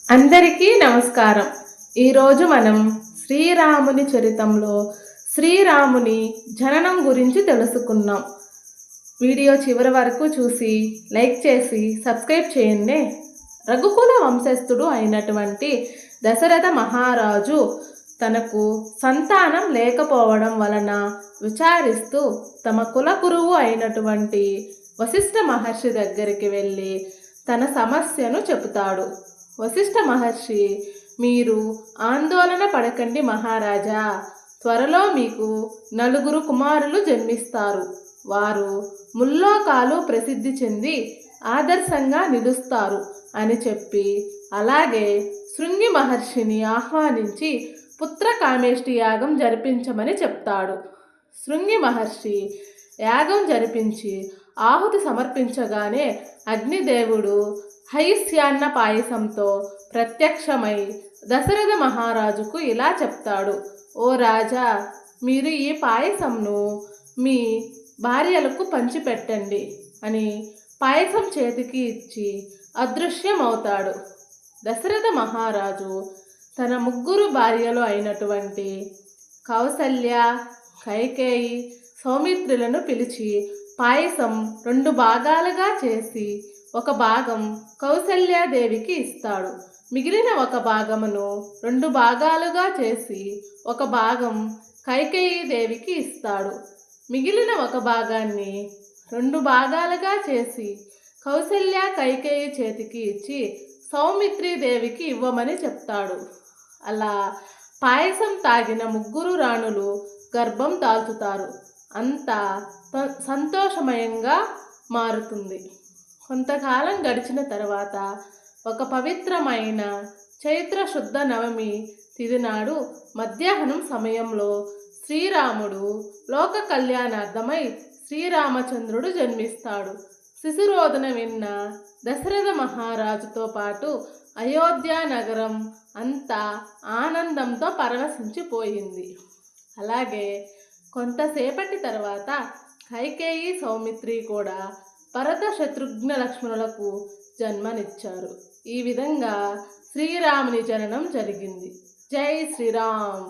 అందరికీ నమస్కారం. ఈరోజు మనం శ్రీరాముని చరితంలో శ్రీరాముని జననం గురించి తెలుసుకున్నాం. వీడియో చివరి వరకు చూసి లైక్ చేసి సబ్స్క్రైబ్ చేయండి. రఘుకుల వంశస్థుడు అయినటువంటి దశరథ మహారాజు తనకు సంతానం లేకపోవడం వలన విచారిస్తూ తమ కులగురువు అయినటువంటి వశిష్ఠ మహర్షి దగ్గరికి వెళ్ళి తన సమస్యను చెబుతాడు. వశిష్ఠ మహర్షి, మీరు ఆందోళన పడకండి మహారాజా, త్వరలో మీకు 4 కుమారులు జన్మిస్తారు. వారు ముల్లోకాలు ప్రసిద్ధి చెంది ఆదర్శంగా నిలుస్తారు అని చెప్పి, అలాగే శృంగి మహర్షిని ఆహ్వానించి పుత్రకామేష్టి యాగం జరిపించమని చెప్తాడు. శృంగి మహర్షి యాగం జరిపించి ఆహుతి సమర్పించగానే అగ్నిదేవుడు హైస్యాన్న పాయసంతో ప్రత్యక్షమై దశరథ మహారాజుకు ఇలా చెప్తాడు. ఓ రాజా, మీరు ఈ పాయసంను మీ భార్యలకు పంచిపెట్టండి అని పాయసం చేతికి ఇచ్చి అదృశ్యమవుతాడు. దశరథ మహారాజు తన 3 భార్యలు అయినటువంటి కౌసల్య, కైకేయి, సౌమిత్రులను పిలిచి పాయసం 2 భాగాలుగా చేసి ఒక భాగం కౌసల్యాదేవికి ఇస్తాడు. మిగిలిన ఒక భాగమును 2 భాగాలుగా చేసి ఒక భాగం కైకేయి దేవికి ఇస్తాడు. మిగిలిన ఒక భాగాన్ని 2 భాగాలుగా చేసి కౌసల్య, కైకేయి చేతికి ఇచ్చి సౌమిత్రి దేవికి ఇవ్వమని చెప్తాడు. అలా పాయసం తాగిన 3 రాణులు గర్భం దాల్చుతారు. అంతా సంతోషమయంగా మారుతుంది. కొంతకాలం గడిచిన తర్వాత ఒక పవిత్రమైన చైత్ర శుద్ధ నవమి తిథి నాడు మధ్యాహ్నం సమయంలో శ్రీరాముడు లోక కళ్యాణార్థమై శ్రీరామచంద్రుడు జన్మిస్తాడు. శిశురోధన విన్న దశరథ మహారాజుతో పాటు అయోధ్య నగరం అంతా ఆనందంతో పరవశించిపోయింది. అలాగే కొంతసేపటి తర్వాత కైకేయి, సౌమిత్రి కూడా భరత, శత్రుఘ్న, లక్ష్మణులకు జన్మనిచ్చారు. ఈ విధంగా శ్రీరాముని జననం జరిగింది. జై శ్రీరామ్.